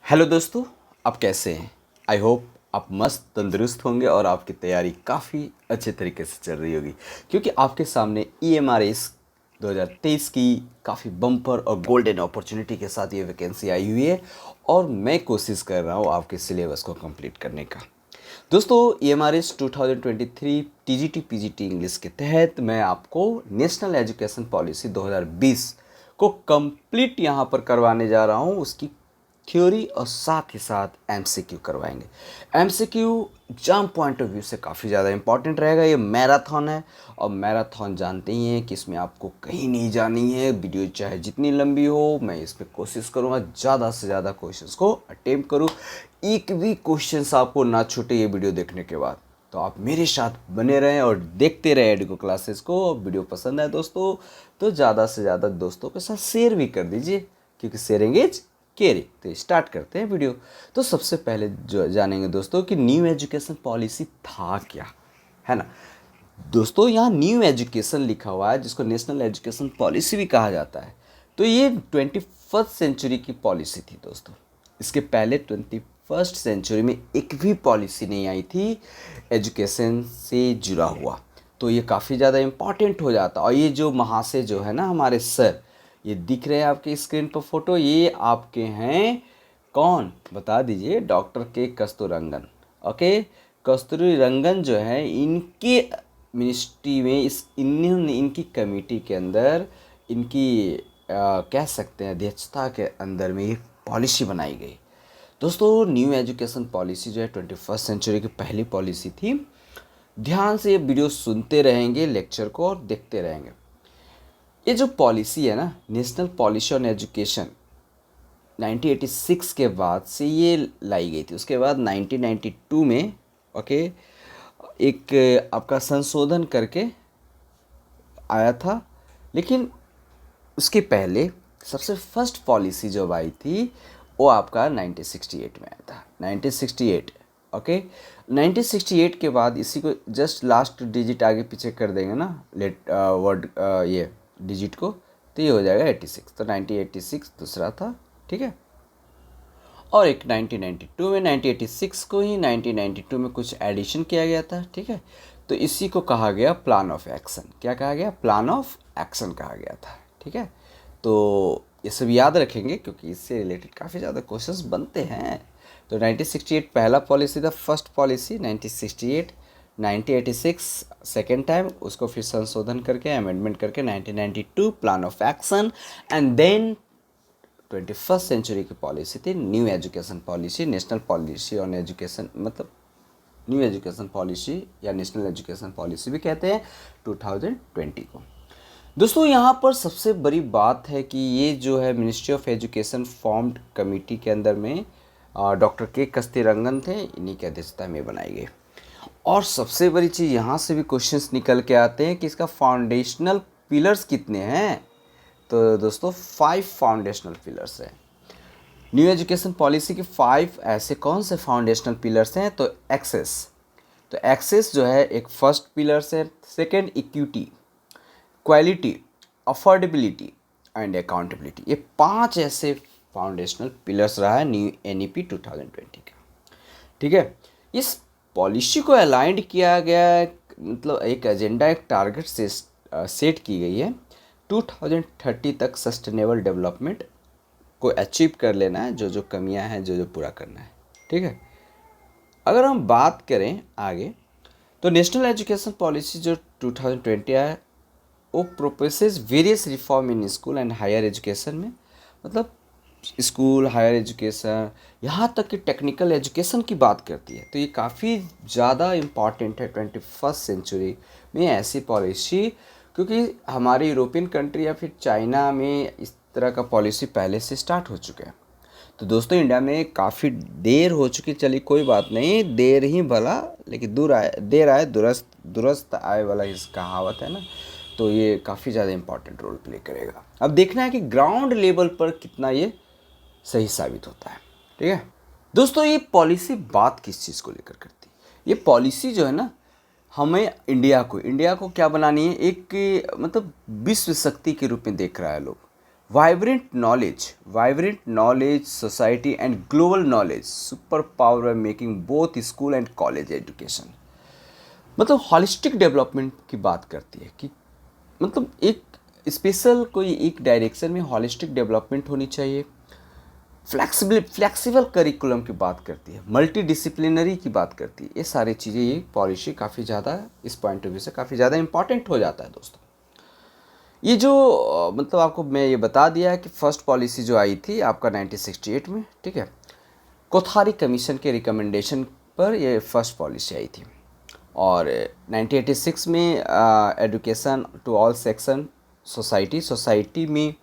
Hello दोस्तों, आप कैसे हैं? आई होप आप मस्त तंदुरुस्त होंगे और आपकी तैयारी काफ़ी अच्छे तरीके से चल रही होगी, क्योंकि आपके सामने EMRS 2023 की काफ़ी बम्पर और गोल्डन अपॉर्चुनिटी के साथ ये वैकेंसी आई हुई है और मैं कोशिश कर रहा हूँ आपके सिलेबस को कंप्लीट करने का। दोस्तों, EMRS 2023 TGT PGT इंग्लिश के तहत मैं आपको नेशनल एजुकेशन पॉलिसी 2020 को कंप्लीट यहाँ पर करवाने जा रहा हूँ। उसकी थ्योरी और साथ ही साथ MCQ करवाएंगे। MCQ exam point of view से काफ़ी ज़्यादा इंपॉर्टेंट रहेगा। ये मैराथन है और मैराथन जानते ही हैं कि इसमें आपको कहीं नहीं जानी है। वीडियो चाहे जितनी लंबी हो, मैं इस पर कोशिश करूँगा ज़्यादा से ज़्यादा क्वेश्चंस को अटेम्प्ट करूँ। एक भी क्वेश्चंस आपको ना छूटे ये वीडियो देखने के बाद। तो आप मेरे साथ बने रहें और देखते रहें एडुको क्लासेस को। वीडियो पसंद आए दोस्तों तो ज़्यादा से ज़्यादा दोस्तों के साथ शेयर भी कर दीजिए, क्योंकि शेयरिंग इज केयरिंग। तो स्टार्ट करते हैं वीडियो। तो सबसे पहले जो जानेंगे दोस्तों कि न्यू एजुकेशन पॉलिसी था क्या, है ना। दोस्तों, यहाँ न्यू एजुकेशन लिखा हुआ है, जिसको नेशनल एजुकेशन पॉलिसी भी कहा जाता है। तो ये 21st सेंचुरी की पॉलिसी थी दोस्तों। इसके पहले 21st सेंचुरी में एक भी पॉलिसी नहीं आई थी एजुकेशन से जुड़ा हुआ। तो ये काफ़ी ज़्यादा इम्पॉर्टेंट हो जाता। और ये जो महाशय जो है ना, हमारे सर, ये दिख रहे हैं आपके स्क्रीन पर फोटो, ये आपके हैं कौन, बता दीजिए। Doctor K Kasturirangan. ओके, कस्तूररंगन जो है, इनके मिनिस्ट्री में इन्होंने इनकी कमेटी के अंदर इनकी कह सकते हैं अध्यक्षता के अंदर में ये पॉलिसी बनाई गई। दोस्तों, न्यू एजुकेशन पॉलिसी जो है 21st सेंचुरी की पहली पॉलिसी थी। ध्यान से ये वीडियो सुनते रहेंगे, लेक्चर को, और देखते रहेंगे। ये जो पॉलिसी है ना, नेशनल पॉलिसी ऑन एजुकेशन, 1986 के बाद से ये लाई गई थी। उसके बाद 1992 में ओके एक आपका संशोधन करके आया था। लेकिन उसके पहले सबसे फर्स्ट पॉलिसी जो आई थी वो आपका 1968 में आया था। 1968 ओके। 1968 के बाद इसी को जस्ट लास्ट डिजिट आगे पीछे कर देंगे ना, लेट वर्ड ये डिजिट को, तो ये हो जाएगा 86। तो 1986 दूसरा था, ठीक है। और एक 1992 में, 1986 को ही 1992 में कुछ एडिशन किया गया था, ठीक है। तो इसी को कहा गया प्लान ऑफ एक्शन। क्या कहा गया? प्लान ऑफ एक्शन कहा गया था, ठीक है। तो ये सब याद रखेंगे, क्योंकि इससे रिलेटेड काफ़ी ज़्यादा क्वेश्चंस बनते हैं। तो 1968 पहला पॉलिसी था, फर्स्ट पॉलिसी 1968। 1986 सेकेंड टाइम, उसको फिर संशोधन करके अमेंडमेंट करके 1992 plan of action. And then 21st century की पॉलिसी थी new education policy, national policy on education, मतलब न्यू एजुकेशन पॉलिसी या नेशनल एजुकेशन पॉलिसी भी कहते हैं, 2020 को। दोस्तों, यहाँ पर सबसे बड़ी बात है कि ये जो है ministry of education formed committee के अंदर में डॉक्टर के कस्तूररंगन थे, इन्हीं की अध्यक्षता में बनाई गई। और सबसे बड़ी चीज़ यहाँ से भी क्वेश्चंस निकल के आते हैं कि इसका फाउंडेशनल पिलर्स कितने हैं। तो दोस्तों, 5 फाउंडेशनल पिलर्स हैं। न्यू एजुकेशन पॉलिसी के 5 ऐसे कौन से फाउंडेशनल पिलर्स हैं? तो एक्सेस जो है एक फर्स्ट पिलर्स है। Second, equity, quality, affordability and accountability. ये 5 ऐसे फाउंडेशनल पिलर्स रहा है न्यू NEP 2020 का, ठीक है। इस पॉलिसी को अलाइंड किया गया, मतलब एक एजेंडा, एक टारगेट से सेट की गई है। 2030 तक सस्टेनेबल डेवलपमेंट को अचीव कर लेना है, जो जो कमियां हैं जो पूरा करना है, ठीक है। अगर हम बात करें आगे, तो नेशनल एजुकेशन पॉलिसी जो 2020 आया, वो proposes various reform in school and higher education में, मतलब स्कूल, हायर एजुकेशन, यहाँ तक कि टेक्निकल एजुकेशन की बात करती है। तो ये काफ़ी ज़्यादा इम्पॉर्टेंट है 21st सेंचुरी में ऐसी पॉलिसी, क्योंकि हमारे यूरोपियन कंट्री या फिर चाइना में इस तरह का पॉलिसी पहले से स्टार्ट हो चुके हैं। तो दोस्तों, इंडिया में काफ़ी देर हो चुकी, चलिए कोई बात नहीं, देर ही भला, लेकिन देर आए दुरुस्त आए वाला इस कहावत है ना। तो ये काफ़ी ज़्यादा इम्पॉर्टेंट रोल प्ले करेगा। अब देखना है कि ग्राउंड लेवल पर कितना ये सही साबित होता है, ठीक है। दोस्तों, ये पॉलिसी बात किस चीज़ को लेकर करती है? ये पॉलिसी जो है ना, हमें इंडिया को क्या बनानी है, एक मतलब विश्व शक्ति के रूप में देख रहा है लोग, vibrant knowledge society and global knowledge super power making both school and college education. मतलब हॉलिस्टिक डेवलपमेंट की बात करती है कि मतलब एक स्पेशल कोई एक डायरेक्शन में हॉलिस्टिक डेवलपमेंट होनी चाहिए। फ्लेक्सिबल करिकुलम की बात करती है, मल्टी डिसिप्लिनरी की बात करती है। ये सारी चीज़ें, ये पॉलिसी काफ़ी ज़्यादा इस पॉइंट ऑफ व्यू से काफ़ी ज़्यादा इंपॉर्टेंट हो जाता है दोस्तों। ये जो मतलब आपको मैं ये बता दिया है कि फर्स्ट पॉलिसी जो आई थी आपका 1968 में, ठीक है, कोठारी कमीशन के रिकमेंडेशन पर ये फर्स्ट पॉलिसी आई थी। और 1986 में education to all section society में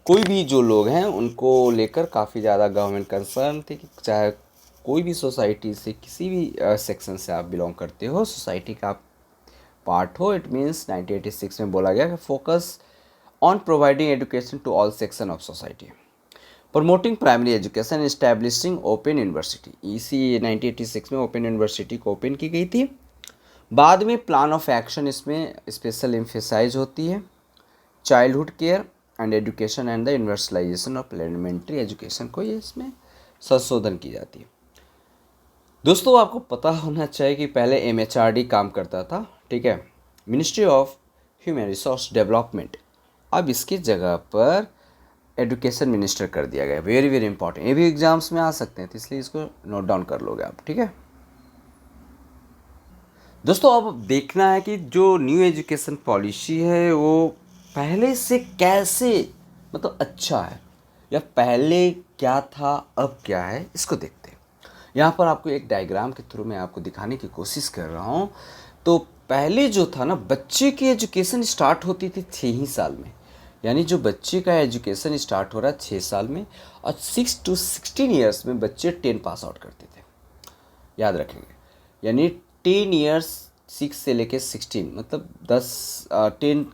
कोई भी जो लोग हैं उनको लेकर काफ़ी ज़्यादा गवर्नमेंट कंसर्न थी कि चाहे कोई भी सोसाइटी से किसी भी सेक्शन से आप बिलोंग करते हो, सोसाइटी का पार्ट हो। इट मीन्स 1986 में बोला गया कि focus on providing education to all section of society, promoting primary education, establishing open university. इसी 1986 में ओपन यूनिवर्सिटी को ओपन की गई थी। बाद में प्लान ऑफ एक्शन इसमें स्पेशल एम्फेसाइज होती है, childhood care and education and the universalization of elementary education को ये इसमें संशोधन की जाती है। दोस्तों आपको पता होना चाहिए कि पहले MHRD काम करता था, ठीक है, ministry of human resource development. अब इसकी जगह पर एजुकेशन मिनिस्टर कर दिया गया। वेरी वेरी इंपॉर्टेंट, ये भी एग्जाम्स में आ सकते हैं, तो इसलिए इसको नोट डाउन कर लोगे आप, ठीक है। दोस्तों अब देखना है कि जो न्यू एजुकेशन पॉलिसी है वो पहले से कैसे मतलब अच्छा है, या पहले क्या था अब क्या है, इसको देखते हैं। यहाँ पर आपको एक डायग्राम के थ्रू मैं आपको दिखाने की कोशिश कर रहा हूँ। तो पहले जो था ना, बच्चे की एजुकेशन स्टार्ट होती थी 6 ही साल में, यानी जो बच्चे का एजुकेशन स्टार्ट हो रहा है 6 साल में, और 6 to 16 ईयर्स में बच्चे 10 पास आउट करते थे, याद रखेंगे। यानी 10 ईयर्स 6 से लेके 16, मतलब 10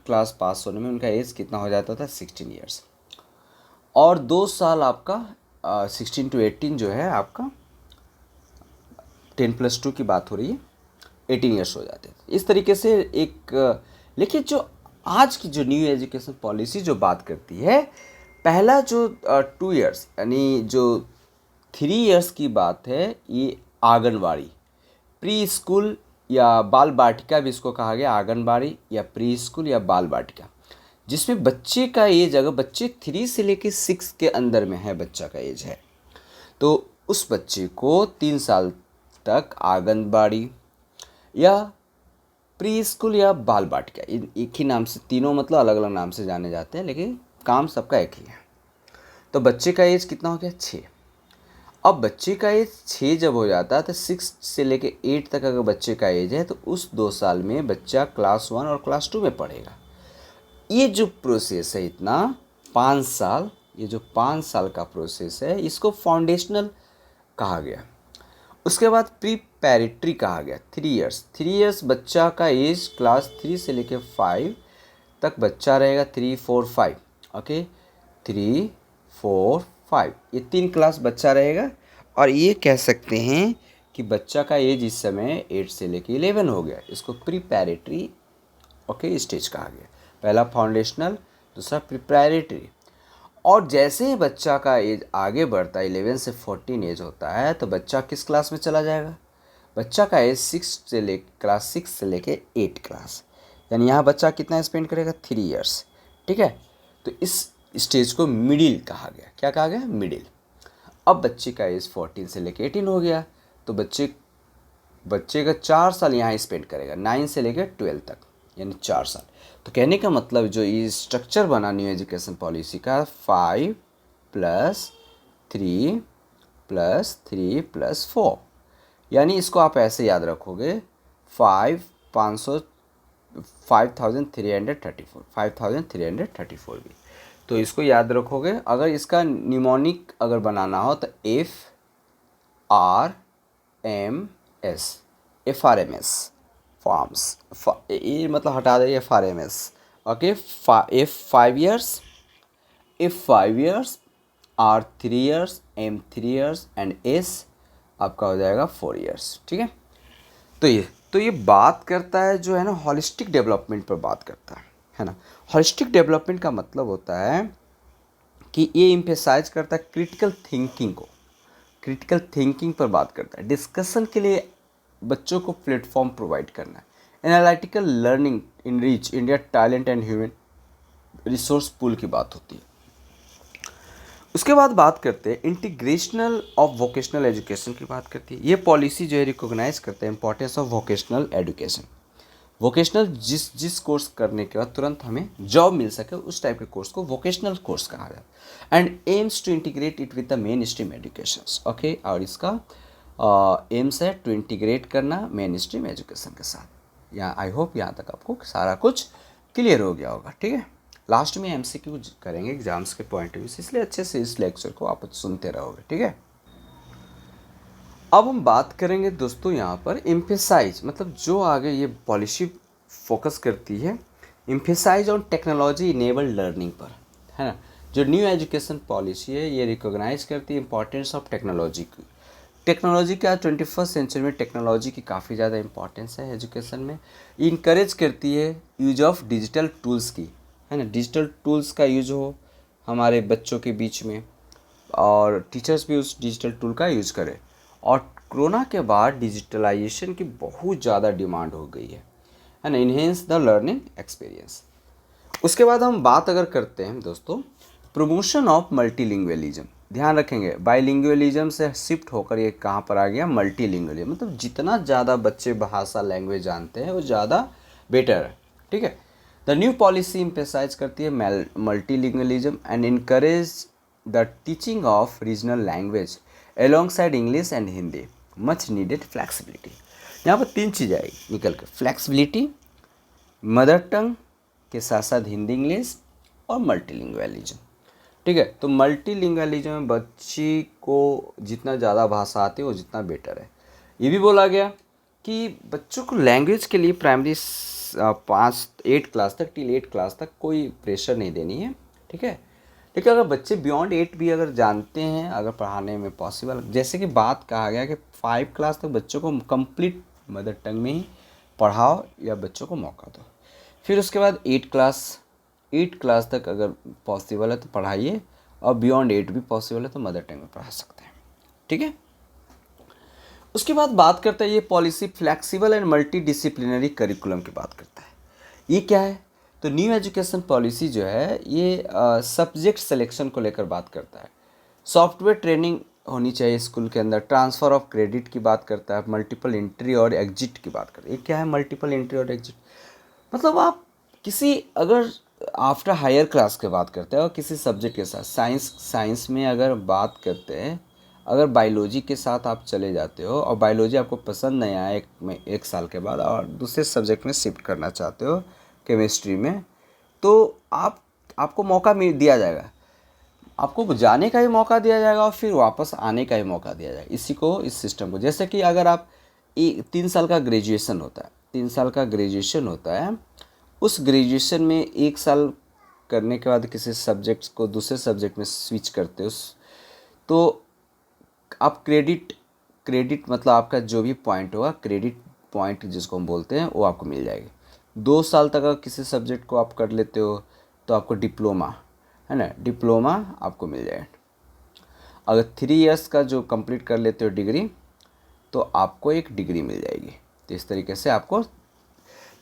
क्लास पास होने में उनका एज कितना हो जाता था, 16 ईयर्स। और 2 साल आपका 16 to 18 जो है आपका 10+2 की बात हो रही है, 18 ईयर्स हो जाते थे। इस तरीके से एक लेकिन जो आज की जो न्यू एजुकेशन पॉलिसी जो बात करती है, पहला जो 2 ईयर्स यानी जो 3 ईयर्स की बात है, ये आंगनवाड़ी, प्री स्कूल या बाल बाटिका भी इसको कहा गया, आंगनबाड़ी या प्री स्कूल या बाल बाटिका, जिसमें बच्चे का एज, अगर बच्चे 3 से लेकर 6 के अंदर में है बच्चा का एज है, तो उस बच्चे को 3 साल तक आंगनबाड़ी या प्री स्कूल या बाल बाटिका, इन एक ही नाम से, तीनों मतलब अलग अलग नाम से जाने जाते हैं, लेकिन काम सबका एक ही है। तो बच्चे का एज कितना हो गया, 6। अब बच्चे का एज 6 जब हो जाता है तो 6 से लेके 8 तक अगर बच्चे का एज है, तो उस 2 साल में बच्चा क्लास 1 और क्लास 2 में पढ़ेगा। ये जो प्रोसेस है इतना 5 साल, ये जो 5 साल का प्रोसेस है, इसको फाउंडेशनल कहा गया। उसके बाद प्रीपैरेटरी कहा गया, 3 ईयर्स। 3 ईयर्स बच्चा का एज क्लास 3 से लेके 5 तक बच्चा रहेगा, 3, 4, 5, ओके, 3, 4, 5, ये 3 क्लास बच्चा रहेगा। और ये कह सकते हैं कि बच्चा का एज इस समय 8 से लेके 11 हो गया, इसको प्रीपैरेटरी ओके स्टेज कहा गया। पहला फाउंडेशनल, दूसरा प्रीपैरेटरी। और जैसे ही बच्चा का एज आगे बढ़ता है, 11 से 14 एज होता है, तो बच्चा किस क्लास में चला जाएगा, बच्चा का एज क्लास 6 से लेके 8 क्लास, यानी यहाँ बच्चा कितना स्पेंड करेगा, 3 ईयर्स, ठीक है। तो इस स्टेज को मिडिल कहा गया। क्या कहा गया, मिडिल। अब बच्चे का एज 14 से लेके 18 हो गया, तो बच्चे का 4 साल यहाँ स्पेंड करेगा, 9 से लेकर 12 तक, यानी 4 साल। तो कहने का मतलब जो ये स्ट्रक्चर बना न्यू एजुकेशन पॉलिसी का, 5 + 3 + 3 + 4, यानी इसको आप ऐसे याद रखोगे, 5334 भी। तो इसको याद रखोगे। अगर इसका निमोनिक अगर बनाना हो तो FRMS फॉर्म्स, ये मतलब हटा दें FRMS, okay. F 5 years, R 3 years, M 3 years and S आपका हो जाएगा 4 years, ठीक है। तो ये बात करता है जो है ना, हॉलिस्टिक डेवलपमेंट पर बात करता है ना। हॉलिस्टिक डेवलपमेंट का मतलब होता है कि ये इम्फेसाइज करता है क्रिटिकल थिंकिंग को, क्रिटिकल थिंकिंग पर बात करता है, डिस्कशन के लिए बच्चों को प्लेटफॉर्म प्रोवाइड करना है, analytical learning in reach India talent and human resource pool की बात होती है। उसके बाद बात करते हैं इंटीग्रेशनल ऑफ वोकेशनल एजुकेशन की बात करती है। ये पॉलिसी जो है रिकॉग्नाइज करते हैं importance of vocational education. Vocational जिस कोर्स करने के बाद तुरंत हमें जॉब मिल सके उस टाइप के कोर्स को वोकेशनल कोर्स कहा जाता है and aims to integrate it with the mainstream education. Okay, और इसका एम्स है टू इंटीग्रेट करना मेन स्ट्रीम एजुकेशन के साथ। यहाँ आई होप यहाँ तक आपको सारा कुछ क्लियर हो गया होगा। ठीक है, लास्ट में एमसीक्यू करेंगे एग्जाम्स के पॉइंट ऑफ व्यू से, इसलिए अच्छे से इस लेक्चर को आप सुनते रहोगे। ठीक है, अब हम बात करेंगे दोस्तों यहाँ पर एम्फेसाइज, मतलब जो आगे ये पॉलिसी फोकस करती है emphasize on technology enabled learning पर, है ना। जो न्यू एजुकेशन पॉलिसी है ये रिकॉग्नाइज करती है इंपॉर्टेंस ऑफ टेक्नोलॉजी की। टेक्नोलॉजी का 21st सेंचुरी में टेक्नोलॉजी की काफ़ी ज़्यादा इंपॉर्टेंस है एजुकेशन में। इनकरेज करती है यूज ऑफ डिजिटल टूल्स की, है ना, डिजिटल टूल्स का यूज हो हमारे बच्चों के बीच में और टीचर्स भी उस डिजिटल टूल का यूज़ करें। और कोरोना के बाद डिजिटलाइजेशन की बहुत ज़्यादा डिमांड हो गई है ना, इन्हेंस द लर्निंग एक्सपीरियंस। उसके बाद हम बात अगर करते हैं दोस्तों प्रमोशन ऑफ मल्टीलिंगुअलिज्म, ध्यान रखेंगे बाइलिंगुअलिज्म से शिफ्ट होकर ये कहाँ पर आ गया, मल्टीलिंगुअलिज्म, मतलब जितना ज़्यादा बच्चे भाषा लैंग्वेज जानते हैं वो ज़्यादा बेटर है। ठीक है, द न्यू पॉलिसी एम्फेसाइज करती है multilingualism and encourage the teaching of regional language alongside English and Hindi, much needed flexibility. यहाँ पर 3 चीज़ें आएगी निकल कर, फ्लैक्सिबिलिटी, मदर टंग के साथ साथ हिंदी इंग्लिश और मल्टीलिंगुअलिज्म। ठीक है, तो मल्टीलिंगुअलिज्म में बच्ची को जितना ज़्यादा भाषा आती है वो जितना बेटर है। ये भी बोला गया कि बच्चों को लैंग्वेज के लिए प्राइमरी 8 क्लास तक टिल 8 क्लास तक कोई प्रेशर नहीं देनी है। ठीक है, लेकिन अगर बच्चे बियॉन्ड 8 भी अगर जानते हैं, अगर पढ़ाने में पॉसिबल, जैसे कि बात कहा गया कि 5 क्लास तक बच्चों को कंप्लीट मदर टंग में ही पढ़ाओ या बच्चों को मौका दो। फिर उसके बाद 8 क्लास तक अगर पॉसिबल है तो पढ़ाइए और बियॉन्ड 8 भी पॉसिबल है तो मदर टंग में पढ़ा सकते हैं। ठीक है, उसके बाद बात करते हैं ये policy flexible and multi disciplinary curriculum की बात करता है। ये क्या है, तो न्यू एजुकेशन पॉलिसी जो है ये सब्जेक्ट सिलेक्शन को लेकर बात करता है। सॉफ्टवेयर ट्रेनिंग होनी चाहिए स्कूल के अंदर, ट्रांसफ़र ऑफ क्रेडिट की बात करता है, मल्टीपल एंट्री और एग्जिट की बात करता है। ये क्या है मल्टीपल एंट्री और एग्जिट, मतलब आप किसी अगर आफ्टर हायर क्लास की बात करते हैं और किसी सब्जेक्ट के साथ साइंस में अगर बात करते हैं, अगर बायोलॉजी के साथ आप चले जाते हो और बायोलॉजी आपको पसंद नहीं आया एक साल के बाद और दूसरे सब्जेक्ट में शिफ्ट करना चाहते हो केमिस्ट्री में, तो आपको मौका दिया जाएगा, आपको जाने का ही मौका दिया जाएगा और फिर वापस आने का ही मौका दिया जाएगा। इस सिस्टम को, जैसे कि अगर आप 3 साल का ग्रेजुएशन होता है, 3 साल का ग्रेजुएशन होता है, उस ग्रेजुएशन में 1 साल करने के बाद किसी सब्जेक्ट को दूसरे सब्जेक्ट में स्विच करते हो तो आप क्रेडिट मतलब आपका जो भी पॉइंट होगा, क्रेडिट पॉइंट जिसको हम बोलते हैं, वो आपको मिल जाएगी। 2 साल तक अगर किसी सब्जेक्ट को आप कर लेते हो तो आपको डिप्लोमा, है ना, डिप्लोमा आपको मिल जाएगा। अगर 3 इयर्स का जो कंप्लीट कर लेते हो डिग्री तो आपको एक डिग्री मिल जाएगी। तो इस तरीके से आपको,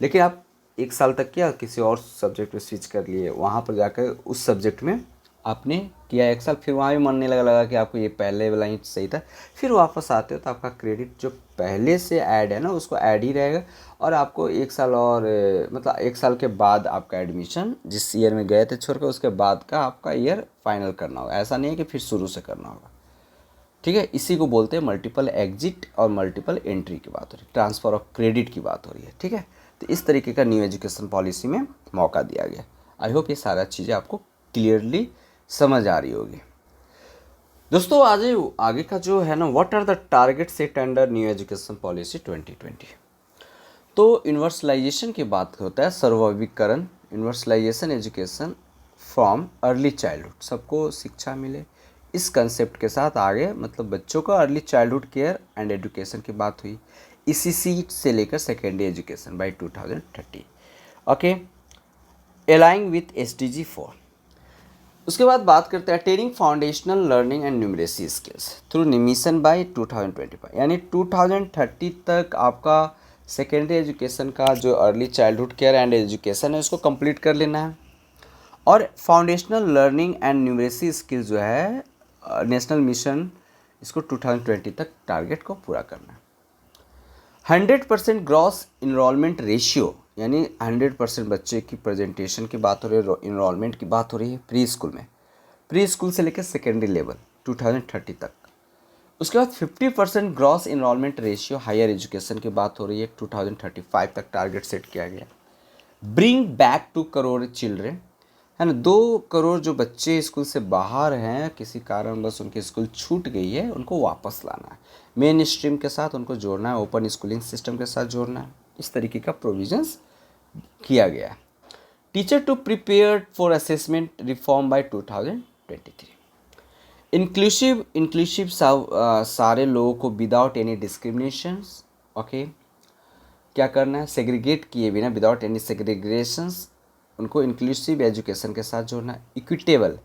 लेकिन आप 1 साल तक किया किसी और सब्जेक्ट में स्विच कर लिए, वहाँ पर जाकर उस सब्जेक्ट में आपने किया 1 साल, फिर वहाँ भी मन नहीं लगा कि आपको ये पहले वाला ही सही था, फिर वापस आते हो तो आपका क्रेडिट जो पहले से ऐड है ना उसको ऐड ही रहेगा और आपको 1 साल और मतलब 1 साल के बाद आपका एडमिशन जिस ईयर में गए थे छोड़कर उसके बाद का आपका ईयर फाइनल करना होगा। ऐसा नहीं है कि फिर शुरू से करना होगा। ठीक है, इसी को बोलते हैं मल्टीपल एग्जिट और मल्टीपल एंट्री की बात हो रही है, ट्रांसफ़र ऑफ क्रेडिट की बात हो रही है। ठीक है, तो इस तरीके का न्यू एजुकेशन पॉलिसी में मौका दिया गया। आई होप ये सारा चीज़ें आपको क्लियरली समझ आ रही होगी। दोस्तों आज आगे का जो है ना, what are the target set under new education policy 2020। तो यूनिवर्सलाइजेशन की बात होता है, सर्वभीकरण, universalization education from early childhood, सबको शिक्षा मिले, इस कंसेप्ट के साथ आगे मतलब बच्चों का early childhood care and education की बात हुई, ECC से लेकर secondary education by 2030। Okay, aligning with SDG 4, उसके बाद बात करते हैं attaining foundational learning and numeracy skills through mission by 2025, यानी 2030 तक आपका सेकेंडरी एजुकेशन का जो early childhood care and education है उसको कंप्लीट कर लेना है। और foundational learning and numeracy skill जो है नेशनल मिशन इसको 2020 तक टारगेट को पूरा करना है। 100% ग्रॉस इनरोलमेंट रेशियो, यानी 100% बच्चे की प्रेजेंटेशन की बात हो रही है, इनरोलमेंट की बात हो रही है प्री स्कूल में, प्री स्कूल से लेकर सेकेंडरी लेवल 2030 तक। उसके बाद 50% gross enrolment ratio higher education की बात हो रही है, 2035 तक टारगेट सेट किया गया। ब्रिंग बैक 2 करोड़ चिल्ड्रेन, है ना, 2 करोड़ जो बच्चे स्कूल से बाहर हैं, किसी कारण बस उनकी स्कूल छूट गई है, उनको वापस लाना है, मेन स्ट्रीम के साथ उनको जोड़ना है, ओपन स्कूलिंग सिस्टम के साथ जोड़ना है। इस तरीके का प्रोविजंस किया गया है। Teacher to prepare for assessment reform by 2023। Inclusive सारे लोगों को विदाउट एनी डिस्क्रिमिनेशंस, ओके, क्या करना है, सेग्रीगेट किए बिना, विदाउट एनी सेग्रीगेशंस, उनको इंक्लूसिव एजुकेशन के साथ जोड़ना है। इक्विटेबल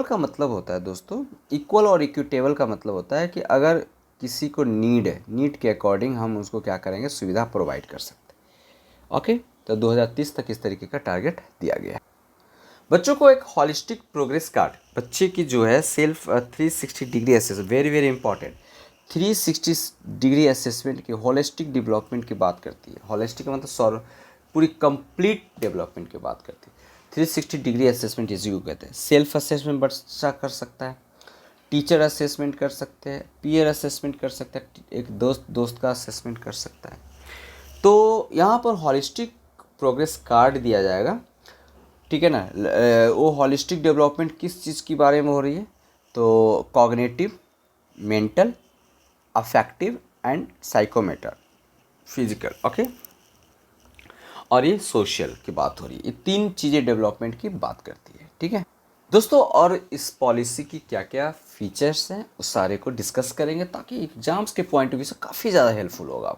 का मतलब होता है दोस्तों, इक्वल और इक्विटेबल का मतलब होता है कि अगर किसी को नीड है, नीड के अकॉर्डिंग हम उसको क्या करेंगे, सुविधा प्रोवाइड कर सकते हैं। ओके, तो 2030 तक इस तरीके का टारगेट दिया गया है। बच्चों को एक हॉलिस्टिक प्रोग्रेस कार्ड, बच्चे की जो है self 360 degree assessment, very very important, 360 degree assessment की होलिस्टिक डेवलपमेंट की बात करती है। होलिस्टिक का मतलब पूरी कंप्लीट डेवलपमेंट की बात करती है। 360 डिग्री असेसमेंट इसी को कहते हैं। सेल्फ असेसमेंट बच्चा कर सकता है, टीचर असेसमेंट कर सकते हैं, पीयर असेसमेंट कर सकता है, एक दोस्त का असेसमेंट कर सकता है। तो यहाँ पर हॉलिस्टिक प्रोग्रेस कार्ड दिया जाएगा, ठीक है ना। वो हॉलिस्टिक डेवलपमेंट किस चीज़ के बारे में हो रही है, तो cognitive, mental, affective and psychomotor, physical, okay, और ये सोशल की बात हो रही है। ये 3 चीज़ें डेवलपमेंट की बात करती है, ठीक है दोस्तों। और इस पॉलिसी की क्या क्या फीचर्स हैं उस सारे को डिस्कस करेंगे, ताकि एग्जाम्स के पॉइंट ऑफ व्यू से काफ़ी ज़्यादा हेल्पफुल होगा।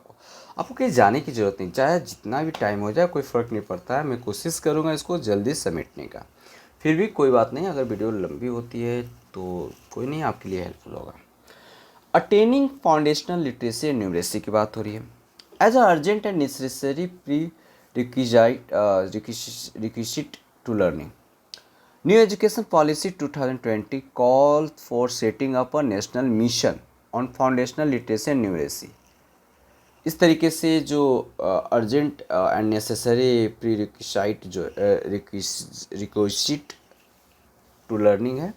आपको कहीं जाने की ज़रूरत नहीं, चाहे जितना भी टाइम हो जाए कोई फ़र्क नहीं पड़ता है। मैं कोशिश करूँगा इसको जल्दी समेटने का, फिर भी कोई बात नहीं, अगर वीडियो लंबी होती है तो कोई नहीं, आपके लिए हेल्पफुल होगा। Attaining foundational literacy and numeracy की बात हो रही है। As a urgent and necessary pre requisite to learning. New Education Policy 2020 calls for setting up a national mission on foundational literacy and numeracy. इस तरीके से जो urgent and necessary pre requisite जो रिक्विजिट टू लर्निंग है,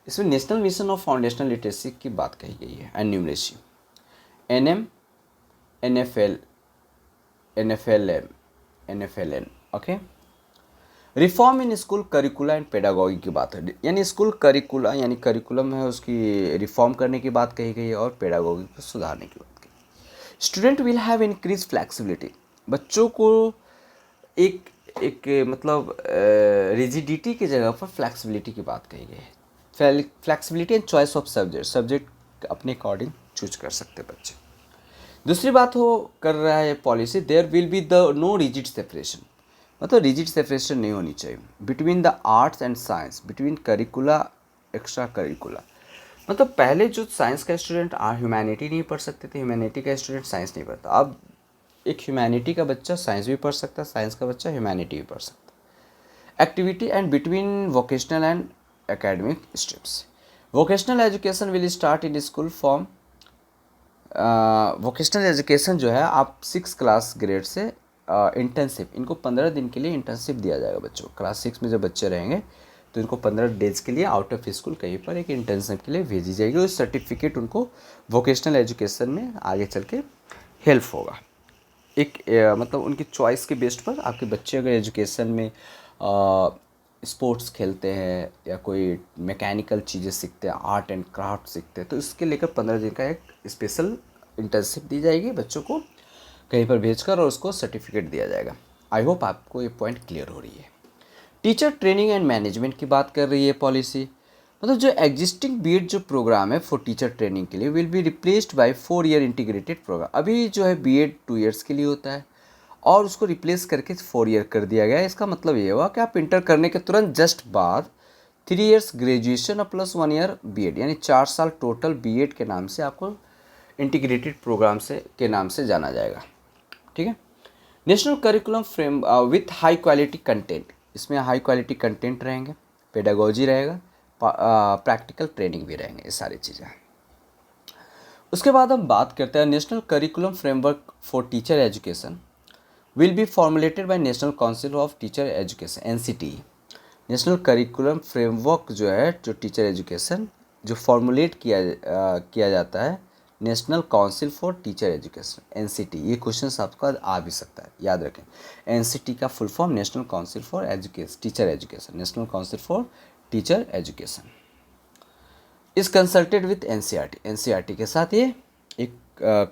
इसमें national mission of foundational literacy की बात कही गई है and numeracy, NM, NFLN, okay. Reform in school करिकुला and pedagogy की बात है, यानी स्कूल करिकुला यानी करिकुलम है उसकी रिफॉर्म करने की बात कही गई है और पेडागॉगी को सुधारने की बात कही। Student will have increase flexibility, बच्चों को एक मतलब रिजिडिटी की जगह पर फ्लैक्सिबिलिटी की बात कही गई है। Flexibility and choice of subject अपने अकॉर्डिंग चूज कर सकते बच्चे। दूसरी बात हो कर रहा है policy, there will be the no rigid separation, मतलब रिजिड सेपरेशन नहीं होनी चाहिए between the arts and science, between curricula extra curricula. मतलब पहले जो साइंस का स्टूडेंट ह्यूमैनिटी नहीं पढ़ सकते थे, ह्यूमैनिटी का स्टूडेंट साइंस नहीं पढ़ता, अब एक ह्यूमैनिटी का बच्चा साइंस भी पढ़ सकता है, साइंस का बच्चा ह्यूमैनिटी भी पढ़ सकता है। Activity and between vocational and academic streams, vocational education will start in school form. Vocational education जो है आप 6 क्लास ग्रेड से इंटर्नशिप, इनको 15 दिन के लिए इंटर्नशिप दिया जाएगा बच्चों। क्लास 6 में जब बच्चे रहेंगे तो इनको 15 डेज के लिए आउट ऑफ स्कूल कहीं पर एक इंटर्नशिप के लिए भेजी जाएगी, उस सर्टिफिकेट उनको वोकेशनल एजुकेशन में आगे चल के हेल्प होगा। एक मतलब उनकी चॉइस के बेस्ड पर आपके बच्चे अगर एजुकेशन में स्पोर्ट्स खेलते हैं या कोई मैकेनिकल चीज़ें सीखते हैं, आर्ट एंड क्राफ्ट सीखते हैं, तो इसके लेकर 15 दिन का एक स्पेशल इंटर्नशिप दी जाएगी बच्चों को कहीं पर भेजकर, और उसको सर्टिफिकेट दिया जाएगा। आई होप आपको ये पॉइंट क्लियर हो रही है। टीचर ट्रेनिंग एंड मैनेजमेंट की बात कर रही है पॉलिसी, मतलब जो एग्जिस्टिंग बीएड जो प्रोग्राम है फॉर टीचर ट्रेनिंग के लिए will be replaced by 4 year integrated programme. अभी जो है बीएड 2 ईयर्स के लिए होता है और उसको रिप्लेस करके 4 ईयर कर दिया गया है। इसका मतलब ये हुआ कि आप इंटर करने के तुरंत जस्ट बाद 3 years ग्रेजुएशन और प्लस 1 year बीएड, यानी 4 साल टोटल बीएड के नाम से आपको इंटीग्रेटेड प्रोग्राम से के नाम से जाना जाएगा। ठीक है। National curriculum frame with high quality content, इसमें हाई क्वालिटी कंटेंट रहेंगे, पेडागोजी रहेगा, प्रैक्टिकल ट्रेनिंग भी रहेंगे, ये सारी चीज़ें। उसके बाद हम बात करते हैं national curriculum framework for teacher education will be formulated bye national council of teacher education NCT. National curriculum framework जो है, जो टीचर एजुकेशन जो फॉर्मुलेट किया जाता है national council for teacher education NCT. ये क्वेश्चन आपका आ भी सकता है, याद रखें। एनसीटी का full form national council for teacher education, national council for teacher education is consulted with NCERT. NCERT के साथ ये एक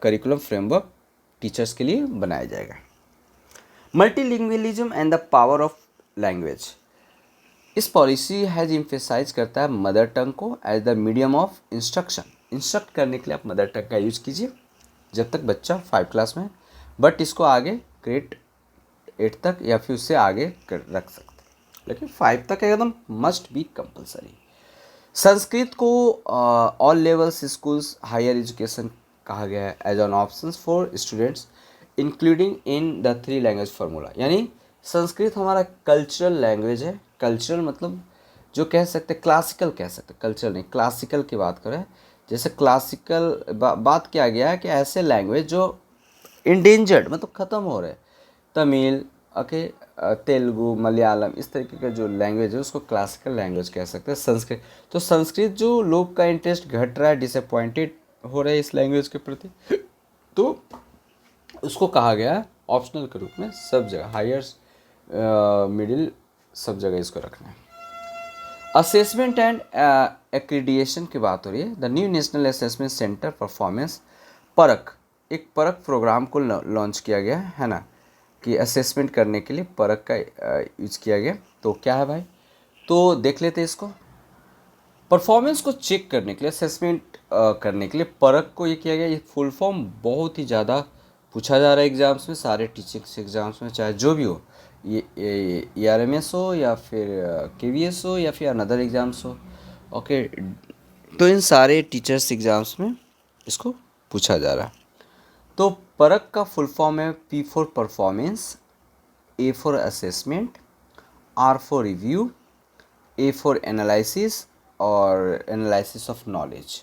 करिकुलम फ्रेमवर्क टीचर्स के लिए बनाया जाएगा। Multilingualism and the power of language, इस पॉलिसी हैज इम्फेसाइज करता है मदर टंग को as the medium of instruction. Instruct करने के लिए आप मदर टंग का यूज कीजिए जब तक बच्चा 5 क्लास में, बट इसको आगे ग्रेड 8 तक या फिर उससे आगे रख सकते हैं, लेकिन 5 तक एकदम मस्ट बी कंपलसरी। संस्कृत को all levels schools higher education कहा गया है as an option for students including in the 3 language formula. यानी संस्कृत हमारा कल्चरल लैंग्वेज है। कल्चरल मतलब जो कह सकते क्लासिकल कह सकते, कल्चरल नहीं, क्लासिकल की बात करें। जैसे क्लासिकल बात किया गया है कि ऐसे लैंग्वेज जो इंडेंजर्ड मतलब ख़त्म हो रहे, तमिल, ओके, तेलुगु, मलयालम, इस तरीके का जो लैंग्वेज है उसको क्लासिकल लैंग्वेज कह सकते हैं। संस्कृत, तो संस्कृत जो लोग का इंटरेस्ट घट रहा है, डिसअपॉइंटेड हो रहे हैं इस लैंग्वेज के प्रति, तो उसको कहा गया ऑप्शनल के रूप में सब जगह, हायर मिडिल सब जगह इसको रखना है। असेसमेंट एंड एक्रीडिएशन की बात हो रही है। The new national assessment centre performance परख, एक परख प्रोग्राम को लॉन्च किया गया है ना, कि असेसमेंट करने के लिए परख का यूज किया गया। तो क्या है भाई, तो देख लेते हैं इसको। परफॉर्मेंस को चेक करने के लिए, असेसमेंट करने के लिए परख को ये किया गया। ये फुल फॉर्म बहुत ही ज़्यादा पूछा जा रहा है एग्ज़ाम्स में, सारे टीचिंग एग्ज़ाम्स में, चाहे जो भी हो, ये आरएमएस हो या फिर केवीएस हो या फिर अनदर एग्ज़ाम्स हो, ओके। तो इन सारे टीचर्स एग्ज़ाम्स में इसको पूछा जा रहा है। तो परख का फुल फॉर्म है P for performance, A for assessment, R for review, A for analysis और एनालिसिस ऑफ नॉलेज,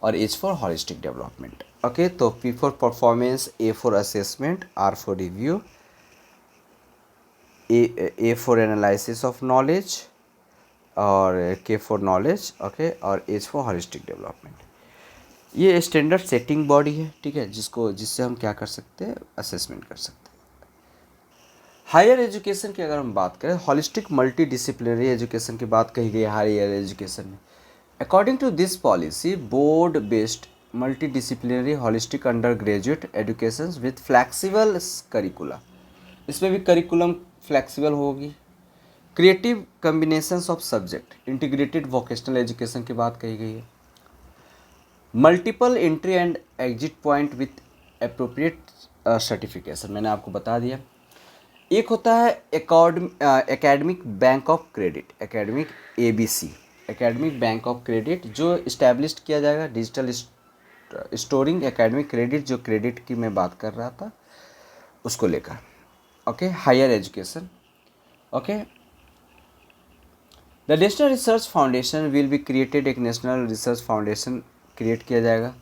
और H for holistic development. Okay, तो P for performance, A for assessment, R for review, A for analysis of knowledge और K for knowledge, okay, और H for holistic development. ये standard setting body है, ठीक है, जिससे हम क्या कर सकते हैं, असेसमेंट कर सकते हैं। हायर एजुकेशन की अगर हम बात करें, हॉलिस्टिक मल्टी डिसिप्लिनरी एजुकेशन की बात कही गई है हायर एजुकेशन में। According to this policy, board based multidisciplinary holistic undergraduate education with flexible curricula, इसमें भी करिकुलम फ्लैक्सीबल होगी। Creative combinations of subject, integrated vocational education की बात कही गई है। Multiple entry and exit point with appropriate certification, मैंने आपको बता दिया। एक होता है academic bank of credit, academic ABC, academic bank of credit, जो इस्टेब्लिश किया जाएगा। डिजिटल स्टोरिंग एकेडमिक क्रेडिट, जो क्रेडिट की मैं बात कर रहा था उसको लेकर, okay. Higher education, okay. The national research foundation will be created, एक नेशनल रिसर्च फाउंडेशन क्रिएट किया जाएगा।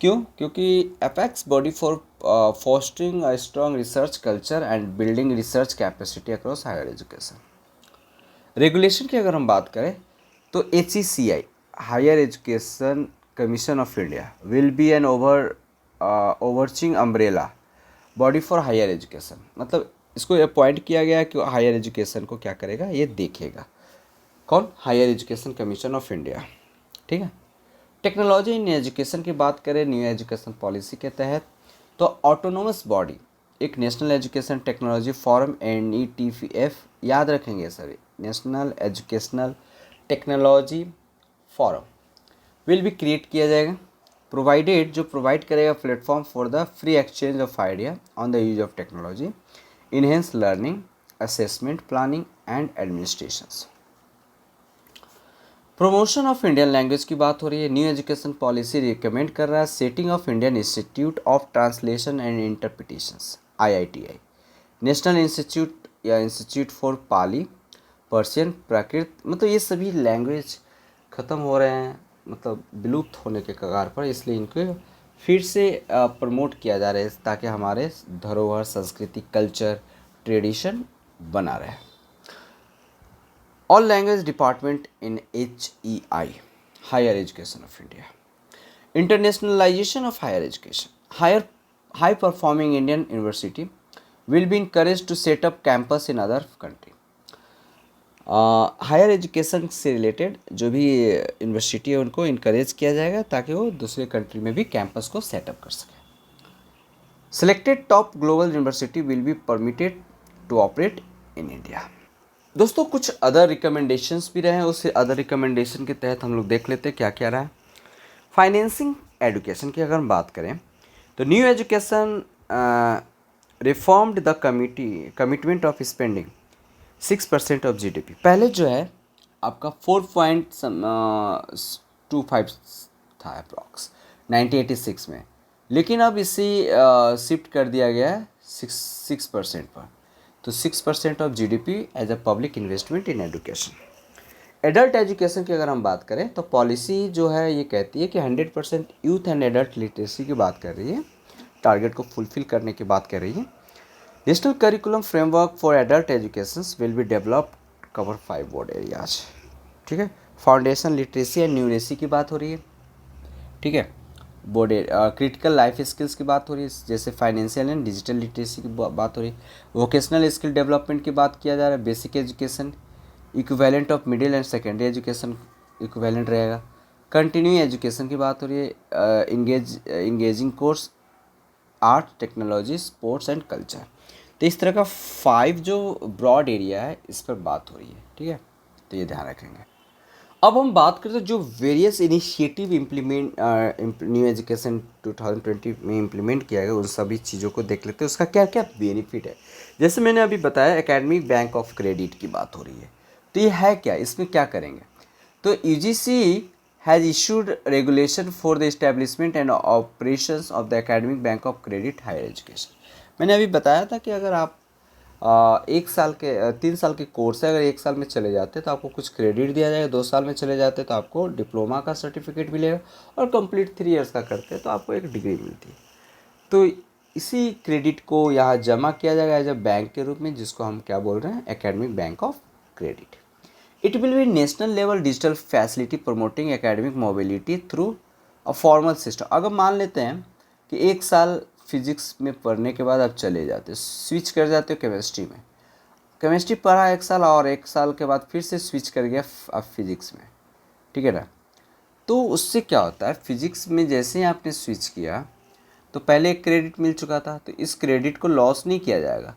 क्यों? क्योंकि apex body for fostering a strong research culture and building research capacity across higher education. Regulation की अगर हम बात करें तो HECI, higher education commission of India, will be an overarching umbrella body for higher education. मतलब इसको appoint किया गया कि हायर एजुकेशन को क्या करेगा, ये देखेगा। कौन? Higher education commission of India, ठीक है। टेक्नोलॉजी इन एजुकेशन की बात करें न्यू एजुकेशन पॉलिसी के तहत, तो ऑटोनोमस बॉडी, एक national education technology forum NETF, याद रखेंगे सभी, national educational technology forum will be create किया जाएगा। प्रोवाइडेड, जो प्रोवाइड करेगा platform for the free exchange of idea on the use of technology, enhance learning, assessment, planning and administrations. Promotion of Indian language की बात हो रही है। New education policy recommend कर रहा है setting of Indian institute of translation and interpretations IITI, national institute या institute for Pali, Persian, प्राकृत, मतलब ये सभी लैंग्वेज ख़त्म हो रहे हैं, मतलब विलुप्त होने के कगार पर, इसलिए इनको फिर से प्रमोट किया जा रहा है ताकि हमारे धरोहर, संस्कृति, कल्चर, ट्रेडिशन बना रहे। All language department in HEI, higher education of India, internationalization of higher education, high performing Indian university will be encouraged to set up campus in other country। Higher education से related जो भी university है उनको इनक्रेज किया जाएगा ताकि वो दूसरे कंट्री में भी कैंपस को सेटअप कर सके। Selected top global university will be permitted to operate in India. दोस्तों कुछ अदर रिकमेंडेशंस भी रहे हैं, उस अदर रिकमेंडेशन के तहत हम लोग देख लेते हैं क्या क्या रहा है। फाइनेंसिंग एजुकेशन की अगर हम बात करें तो new education reformed the commitment of spending 6% of GDP। पहले जो है आपका 4.25 था अप्रॉक्स 1986 में, लेकिन अब इसी शिफ्ट कर दिया गया है 6% पर। तो 6% of GDP as a public investment in education. Adult education की अगर हम बात करें तो पॉलिसी जो है ये कहती है कि 100% यूथ एंड एडल्ट लिटरेसी की बात कर रही है, टारगेट को फुलफिल करने की बात कर रही है। National curriculum framework for adult education will be developed, cover 5 board areas. ठीक है, फाउंडेशन लिटरेसी एंड न्यूरेसी की बात हो रही है। ठीक है, बोर्ड क्रिटिकल लाइफ स्किल्स की बात हो रही है, जैसे फाइनेंशियल एंड डिजिटल लिटरेसी की बात हो रही है। वोकेशनल स्किल डेवलपमेंट की बात किया जा रहा है। Basic education equivalent of middle and secondary education equivalent रहेगा। कंटिन्यू एजुकेशन की बात हो रही है। Engaging course, art, technology, sports and culture. तो इस तरह का 5 जो ब्रॉड एरिया है इस पर बात हो रही है। ठीक है, तो ये ध्यान रखेंगे। अब हम बात करते हैं जो various initiative implement new education 2020 में इम्प्लीमेंट किया गया, उन सभी चीज़ों को देख लेते हैं उसका क्या क्या बेनिफिट है। जैसे मैंने अभी बताया एकेडमिक बैंक ऑफ क्रेडिट की बात हो रही है, तो ये है क्या, इसमें क्या करेंगे। तो UGC has issued regulation for the establishment and operations of the academic bank of credit higher education. मैंने अभी बताया था कि अगर आप 3 साल के कोर्स है, अगर 1 साल में चले जाते हैं तो आपको कुछ क्रेडिट दिया जाएगा, 2 साल में चले जाते हैं तो आपको डिप्लोमा का सर्टिफिकेट मिलेगा, और कंप्लीट 3 इयर्स का करते हैं तो आपको एक डिग्री मिलती है। तो इसी क्रेडिट को यहाँ जमा किया जाएगा एज अ बैंक के रूप में, जिसको हम क्या बोल रहे हैं, academic bank of credit. It will be national level digital facility promoting academic mobility through a formal system. अगर मान लेते हैं कि 1 साल फिजिक्स में पढ़ने के बाद आप चले जाते हो, स्विच कर जाते हो केमिस्ट्री में, केमिस्ट्री पढ़ा 1 साल और 1 साल के बाद फिर से स्विच कर गया आप फिजिक्स में। ठीक है ना, तो उससे क्या होता है, फिजिक्स में जैसे ही आपने स्विच किया तो पहले एक क्रेडिट मिल चुका था, तो इस क्रेडिट को लॉस नहीं किया जाएगा,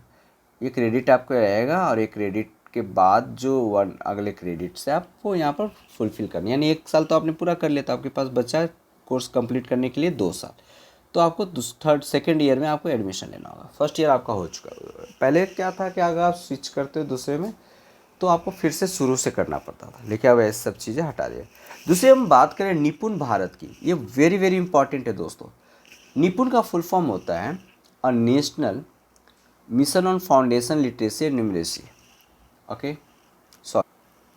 ये क्रेडिट आपको रहेगा, और ये क्रेडिट के बाद जो अगले क्रेडिट से आपको यहाँ पर फुलफिल करनी, यानी 1 साल तो आपने पूरा कर लिया, तो आपके पास बचा कोर्स कंप्लीट करने के लिए 2 साल, तो आपको सेकेंड ईयर में आपको एडमिशन लेना होगा। फर्स्ट ईयर आपका हो चुका है। पहले क्या था कि अगर आप स्विच करते हो दूसरे में तो आपको फिर से शुरू से करना पड़ता था, लेकिन अब ऐसी सब चीज़ें हटा दिया। दूसरी हम बात करें निपुण भारत की, ये वेरी वेरी इंपॉर्टेंट है दोस्तों। निपुण का फुल फॉर्म होता है a national mission on foundation literacy and numeracy. Okay, sorry,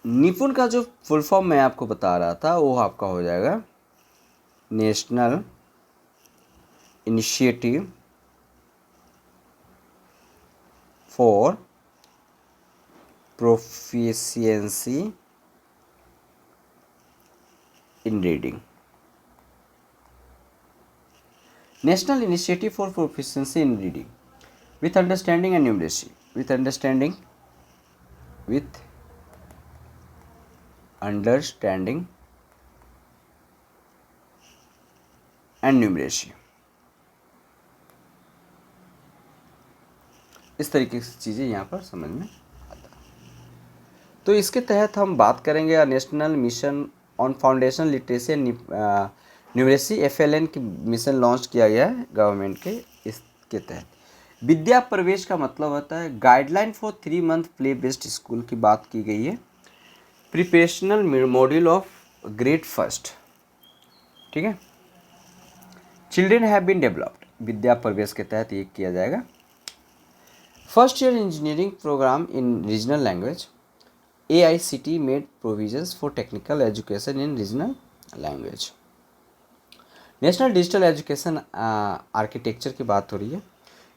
निपुण का जो फुल फॉर्म मैं आपको बता रहा था वो आपका हो जाएगा national initiative for proficiency in reading. National initiative for proficiency in reading with understanding and numeracy, with understanding and numeracy। इस तरीके से चीज़ें यहाँ पर समझ में आता है। तो इसके तहत हम बात करेंगे national mission on foundation literacy and numeracy, FLN की मिशन लॉन्च किया गया है गवर्नमेंट के। इसके तहत विद्या प्रवेश का मतलब होता है guideline for 3 month play based school की बात की गई है। Preparational module of grade first, ठीक है। Children have been developed, Vidya Pravesh के तहत ये किया जाएगा। First year engineering programme in regional language, AICT made provisions for technical education in regional language. National digital education architecture की बात हो रही है।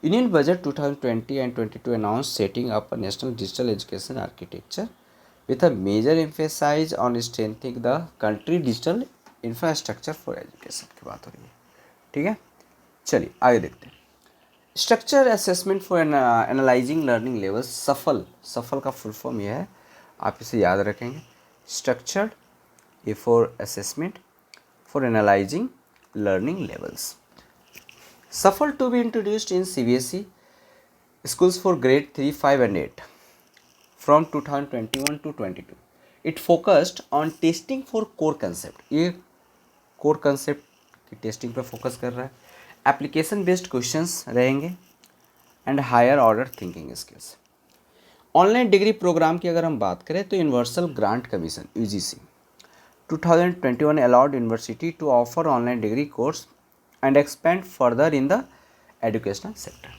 Union budget 2020 and 22 announce setting up a national digital education architecture with a major emphasize on strengthening the country digital infrastructure for education की बात हो रही है, ठीक है। चलिए आगे देखते हैं। Structure assessment for analysing learning levels, सफल, सफल का फुल फॉर्म यह है, आप इसे याद रखेंगे। Structured A for assessment for analysing learning levels. Shuffle to be introduced in CBSE schools for grade 3, 5 and 8 from 2021 to 22. It focused on testing for core concept. ये core concept की testing पर focus कर रहा है। Application based questions रहेंगे and higher order thinking skills. Online degree programme की अगर हम बात करें तो universal grant commission UGC 2021 allowed university to offer online degree course and expand further in the educational sector.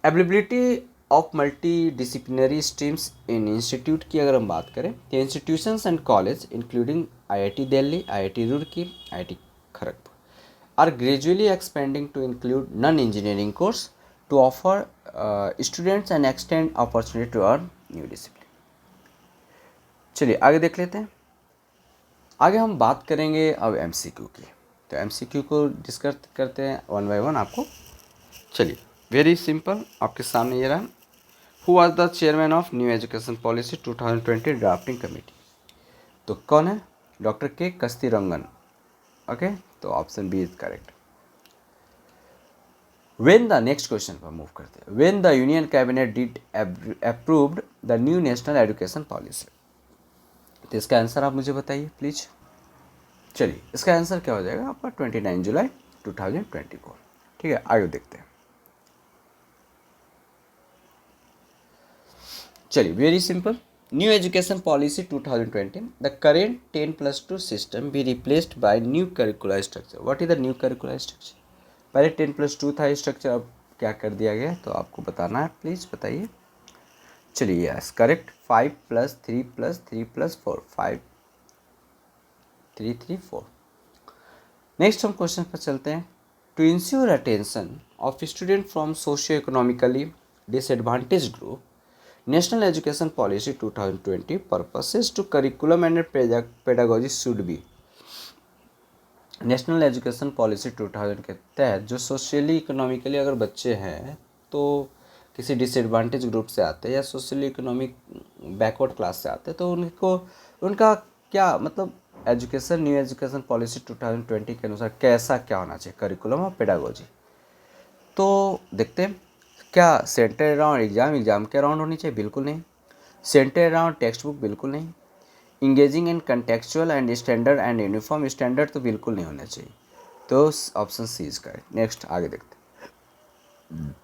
Availability of multidisciplinary streams in institute की अगर हम बात करें तो institutions and college including IIT Delhi, IIT Roorkee, IIT Kharagpur are gradually expanding to include non-engineering course to offer students and extend opportunity to earn new discipline. चलिए आगे देख लेते हैं। आगे हम बात करेंगे अब MCQ की, तो MCQ को डिस्कस करते हैं वन बाय वन आपको। चलिए वेरी सिंपल, आपके सामने ये रहा। Who was the chairman of new education policy 2020 drafting committee? तो कौन है? Doctor K Kasturirangan. ओके, तो option B is correct. When the next question पर मूव करते हैं। When the union cabinet did approved the new national education policy, तो इसका answer आप मुझे बताइए प्लीज। चलिए इसका आंसर क्या हो जाएगा आपका 29 जुलाई 2020 को, ठीक है। आगे देखते हैं। चलिए very simple, new education policy 2020 the current 10+2 system B replaced bye new curricular structure. What is the new curricular structure? पहले 10+2 था स्ट्रक्चर, अब क्या कर दिया गया तो आपको बताना है, प्लीज़ बताइए। चलिए यस करेक्ट, 5+3+3+4 5 3 3 4। नेक्स्ट हम क्वेश्चन पर चलते हैं। To ensure attention of student from socio economically disadvantage group, national education policy 2020 purposes to curriculum and pedagogy should be. National education policy 2000 के तहत जो सोशली इकोनॉमिकली अगर बच्चे हैं तो किसी डिसएडवांटेज ग्रुप से आते हैं या सोशली इकोनॉमिक बैकवर्ड क्लास से आते हैं, तो उनको उनका क्या मतलब एजुकेशन, न्यू एजुकेशन पॉलिसी 2020 के अनुसार कैसा क्या होना चाहिए करिकुलम और पेडागोजी। तो देखते हैं। क्या सेंटर अराउंड एग्जाम के अराउंड होनी चाहिए? बिल्कुल नहीं। Centre around textbook? बिल्कुल नहीं। Engaging in contextual and standard and uniform standard? तो बिल्कुल नहीं होना चाहिए। तो option C is correct. Next आगे देखते हैं।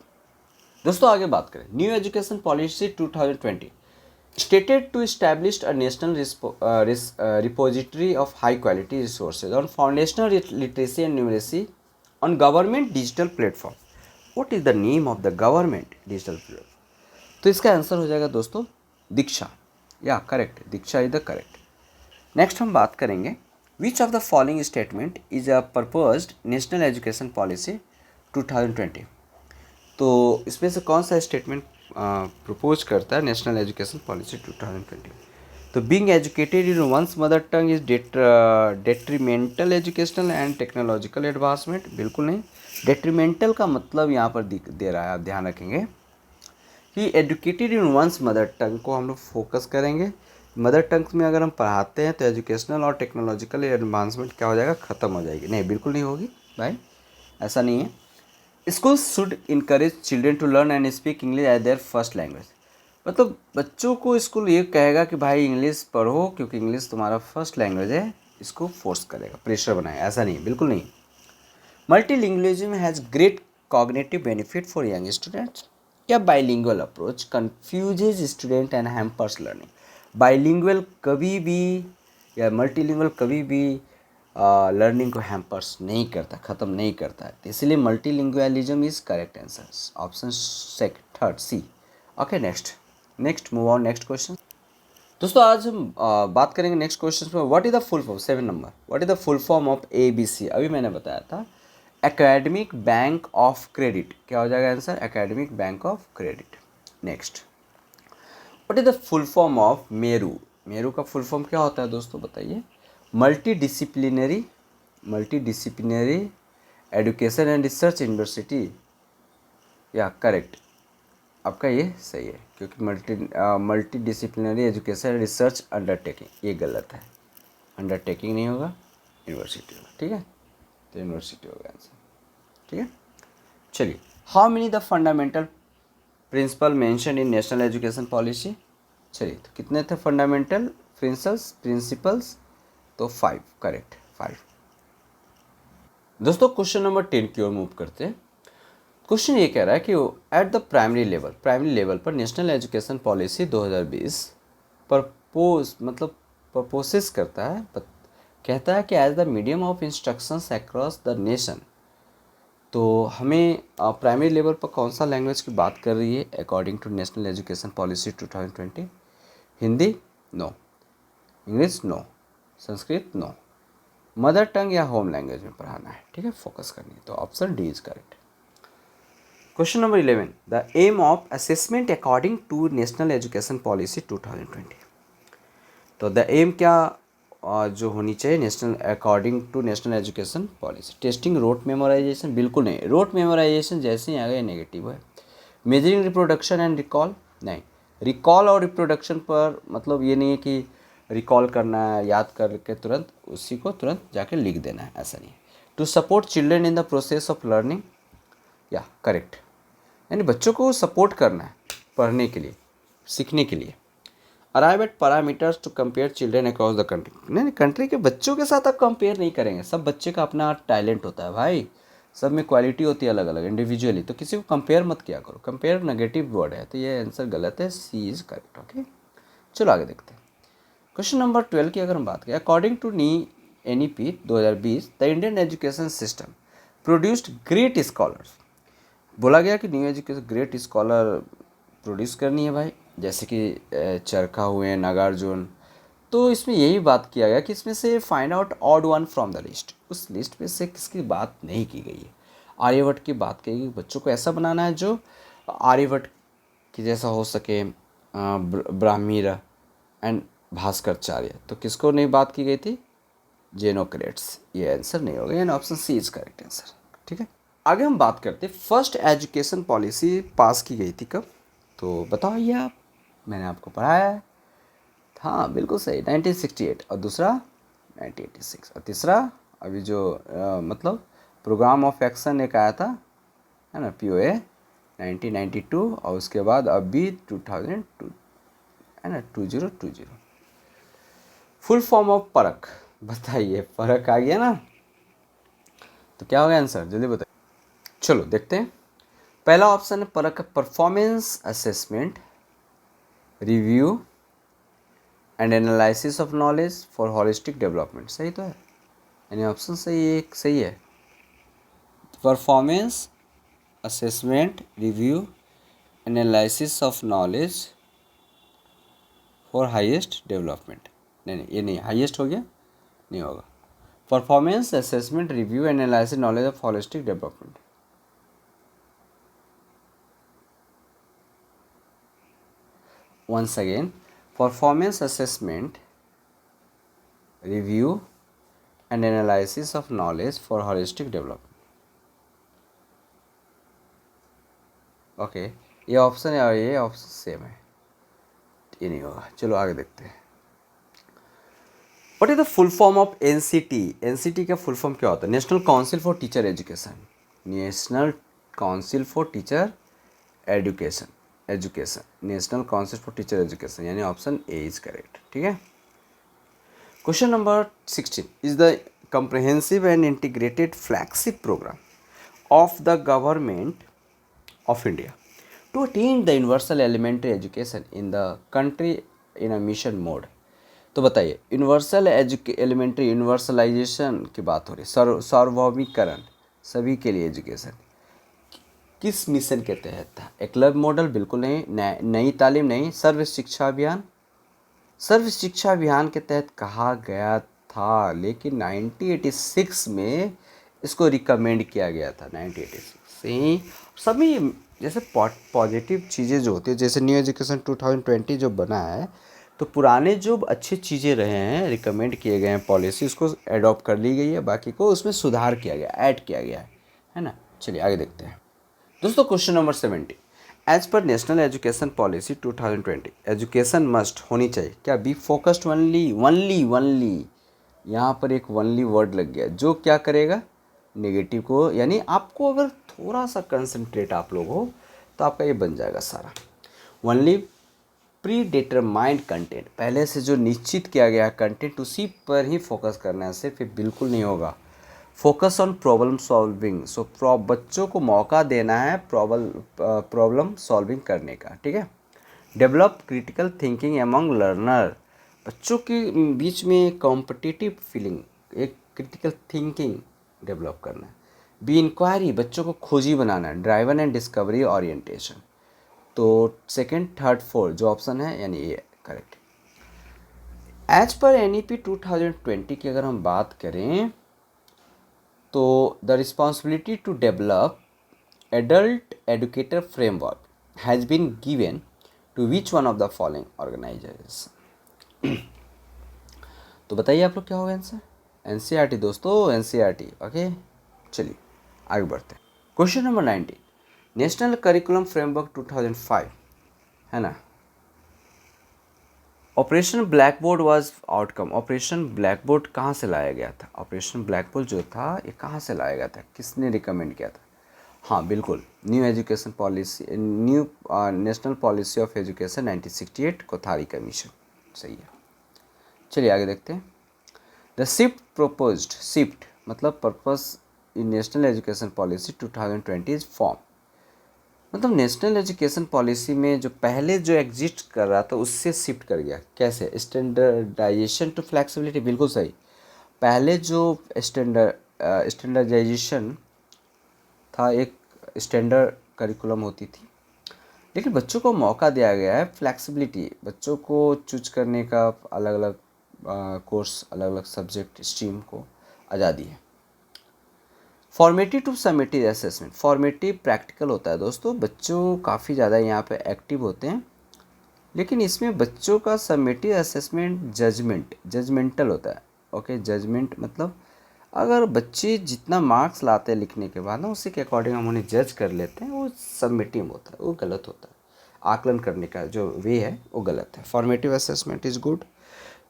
दोस्तों आगे बात करें, new education policy 2020 stated to establish a national repository of high quality resources on foundational literacy and numeracy on government digital platform. What is the name of the government digital platform? तो इसका answer हो जाएगा दोस्तों दीक्षा। या correct, Diksha is the correct. Next हम बात करेंगे, which of the following statement is a proposed national education policy 2020? तो इसमें से कौन सा स्टेटमेंट प्रपोज करता है नेशनल एजुकेशन पॉलिसी 2020? तो being educated in one's mother tongue is detrimental educational and technological advancement? बिल्कुल नहीं। डेट्रीमेंटल का मतलब यहाँ पर दे रहा है, आप ध्यान रखेंगे कि educated in one's mother tongue को हम लोग फोकस करेंगे। मदर टंग में अगर हम पढ़ाते हैं तो एजुकेशनल और टेक्नोलॉजिकल एडवांसमेंट क्या हो जाएगा, ख़त्म हो जाएगी। नहीं, बिल्कुल नहीं होगी भाई, ऐसा नहीं है। School should encourage children to learn and speak English as their first language. मतलब बच्चों को स्कूल ये कहेगा कि भाई इंग्लिश पढ़ो क्योंकि इंग्लिश तुम्हारा फर्स्ट लैंग्वेज है, इसको फोर्स करेगा, प्रेशर बनाएगा, ऐसा नहीं, बिल्कुल नहीं। Multilingualism has great cognitive benefit for young students. क्या bilingual approach confuses student and hampers learning? Bilingual कभी भी या मल्टीलिंगुअल कभी भी लर्निंग को हैम्पर्स नहीं करता, ख़त्म नहीं करता है, तो इसलिए multilingualism is correct answer, option second third C. Okay, next move on, next question. दोस्तों आज हम बात करेंगे नेक्स्ट क्वेश्चन में, what is the full form, 7 number, what is the full form of ABC। अभी मैंने बताया था एकेडमिक बैंक ऑफ क्रेडिट, क्या हो जाएगा answer, academic bank of credit. Next, what is the full form of Meru, Meru का full form क्या होता है दोस्तों बताइए, multi disciplinary education and research university, या करेक्ट, आपका ये सही है क्योंकि multi disciplinary education research undertaking, ये गलत है, अंडरटेकिंग नहीं होगा, यूनिवर्सिटी होगा, ठीक है, तो यूनिवर्सिटी होगा आंसर, ठीक है। चलिए, how many the fundamental principle mention in national education policy, चलिए तो कितने थे फंडामेंटल प्रिंसिपल्स, तो 5, करेक्ट 5। दोस्तों क्वेश्चन नंबर 10 की ओर मूव करते हैं। क्वेश्चन ये कह रहा है कि एट द प्राइमरी लेवल पर नेशनल एजुकेशन पॉलिसी 2020 प्रपोसेस करता है, कहता है कि as the medium of instructions across the nation, तो हमें प्राइमरी लेवल पर कौन सा लैंग्वेज की बात कर रही है according to national education policy 2020, Hindi no, English no, Sanskrit no, mother tongue या होम लैंग्वेज में पढ़ाना है, ठीक है, फोकस करनी है, तो option D is correct. Question number 11, the aim of assessment according to national education policy 2020, तो द एम क्या जो होनी चाहिए national according to national education policy, testing rote memorization, बिल्कुल नहीं, रोट मेमोराइजेशन जैसे ही आ गया नेगेटिव है। मेजरिंग रिप्रोडक्शन एंड रिकॉल, नहीं, रिकॉल और रिप्रोडक्शन पर मतलब ये नहीं है कि रिकॉल करना है, याद करके तुरंत उसी को तुरंत जाके लिख देना है, ऐसा नहीं है। To support children in the process of learning, या करेक्ट, यानी बच्चों को सपोर्ट करना है पढ़ने के लिए, सीखने के लिए। Arrive at parameters to compare children across the country, नहीं कंट्री के बच्चों के साथ आप कंपेयर नहीं करेंगे, सब बच्चे का अपना टैलेंट होता है भाई, सब में क्वालिटी होती है अलग अलग इंडिविजुअली, तो किसी को कंपेयर मत किया करो, कंपेयर नेगेटिव वर्ड है, तो ये आंसर गलत है, सी इज करेक्ट। ओके, चलो आगे देखते हैं। क्वेश्चन नंबर 12 की अगर हम बात करें, according to NEP 2020 the Indian education system produced great scholars, बोला गया कि new education great scholar produce करनी है भाई, जैसे कि चरखा हुए, नागार्जुन, तो इसमें यही बात किया गया कि इसमें से find out odd one from the list, उस लिस्ट में से किसकी बात नहीं की गई है। आर्यभट्ट की बात की गई, बच्चों को ऐसा बनाना है जो आर्यभट्ट की जैसा हो सके, ब्राह्मीर एंड भास्कराचार्य, तो किसको नहीं बात की गई थी, जेनोक्रेट्स, ये आंसर नहीं होगा, यानी option C is correct answer, ठीक है। आगे हम बात करते हैं, फर्स्ट एजुकेशन पॉलिसी पास की गई थी कब, तो बताइए आप, मैंने आपको पढ़ाया है, हाँ बिल्कुल सही, 1968, और दूसरा 1986, और तीसरा अभी जो मतलब प्रोग्राम ऑफ एक्शन एक आया था, है ना, POA 1992, और उसके बाद अभी 2002, है ना, 2020। फुल फॉर्म ऑफ परख, बताइए, परख आ गया ना, तो क्या होगा आंसर, जल्दी बताइए। चलो देखते हैं, पहला ऑप्शन है परख, performance assessment review and analysis of knowledge for holistic development, सही तो है, यानी ऑप्शन सही है, एक सही है, performance assessment review analysis of knowledge for highest development, नहीं ये नहीं, हाईएस्ट हो गया, नहीं होगा, performance assessment review analysis knowledge of holistic development. Once again, performance assessment, review and analysis of knowledge for holistic development. Okay, ये option है और ये ऑप्शन सेम है, ये नहीं होगा, चलो आगे देखते हैं। What is the full form of NCT, NCT का फुल फॉर्म क्या होता है, national council for teacher education, national council for teacher education, national council for teacher education, यानी ऑप्शन ए इज करेक्ट, ठीक है। Question number 16 is the comprehensive and integrated flagship program of the government of India to attain the universal elementary education in the country in a mission mode, तो बताइए, universal elementary universalization की बात हो रही है, सार्वभौमिकरण, सभी के लिए एजुकेशन, किस मिशन के तहत था? एकलव्य मॉडल बिल्कुल नहीं, नई तालीम नहीं, सर्व शिक्षा अभियान, सर्व शिक्षा अभियान के तहत कहा गया था, लेकिन 1986 में इसको रिकमेंड किया गया था, 1986 से ही। सभी जैसे पॉजिटिव चीज़ें जो होती है, जैसे न्यू एजुकेशन 2020 जो बना है, तो पुराने जो अच्छी चीज़ें रहे हैं, रिकमेंड किए गए हैं पॉलिसी, उसको एडॉप्ट कर ली गई है, बाकी को उसमें सुधार किया गया, ऐड किया गया है ना। चलिए आगे देखते हैं दोस्तों। Question number 70, as per national education policy 2020 education must होनी चाहिए क्या? बी फोकस्ड वनली, यहाँ पर एक वनली वर्ड लग गया, जो क्या करेगा? नेगेटिव को, यानी आपको अगर थोड़ा सा कंसंट्रेट आप लोग हो तो आपका ये बन जाएगा सारा। वनली प्री डिटरमाइंड कंटेंट, पहले से जो निश्चित किया गया कंटेंट उसी पर ही फोकस करना है, सिर्फ बिल्कुल नहीं होगा। फोकस ऑन प्रॉब्लम सॉल्विंग, सो बच्चों को मौका देना है प्रॉब्लम सॉल्विंग करने का, ठीक है। Develop critical thinking among learner, बच्चों के बीच में कॉम्पिटिटिव फीलिंग, एक क्रिटिकल थिंकिंग डेवलप करना है। बी इंक्वायरी, बच्चों को खोजी बनाना है। ड्राइवन एंड डिस्कवरी ओरिएंटेशन, तो सेकेंड थर्ड फोर्थ जो ऑप्शन है, यानी ये करेक्ट। एज पर NEP 2020 की अगर हम बात करें तो the responsibility to develop adult educator framework has been given to which one of the following organization. तो बताइए आप लोग क्या होगा आंसर? NCERT दोस्तों, NCERT। ओके, चलिए आगे बढ़ते हैं। Question number 19, national curriculum framework 2005 है ना। Operation blackboard was outcome, operation blackboard कहाँ से लाया गया था? ऑपरेशन ब्लैक बोर्ड जो था ये कहाँ से लाया गया था, किसने रिकमेंड किया था? हाँ बिल्कुल, new education policy, new national policy of education 1968 Kothari commission, सही है। चलिए आगे देखते हैं। द शिफ्ट प्रोपोज्ड, शिफ्ट मतलब purpose in national education policy 2020 is form, मतलब नेशनल एजुकेशन पॉलिसी में जो पहले जो एग्जिस्ट कर रहा था उससे शिफ्ट कर गया। कैसे? स्टैंडर्डाइजेशन टू फ्लेक्सिबिलिटी, बिल्कुल सही। पहले जो स्टैंडर्डाइजेशन था, एक स्टैंडर्ड करिकुलम होती थी, लेकिन बच्चों को मौका दिया गया है फ्लेक्सिबिलिटी, बच्चों को चूज करने का, अलग अलग कोर्स, अलग अलग सब्जेक्ट स्ट्रीम को आज़ादी है। Formative to summative assessment, formative practical होता है दोस्तों, बच्चों काफ़ी ज़्यादा यहाँ पे एक्टिव होते हैं, लेकिन इसमें बच्चों का समेटिव असेसमेंट जजमेंटल होता है। ओके, जजमेंट मतलब अगर बच्चे जितना मार्क्स लाते हैं लिखने के बाद ना, उसी के अकॉर्डिंग हम उन्हें जज कर लेते हैं, वो समेटिव होता है, वो गलत होता है। आकलन करने का जो वे है वो गलत है। Formative assessment is good.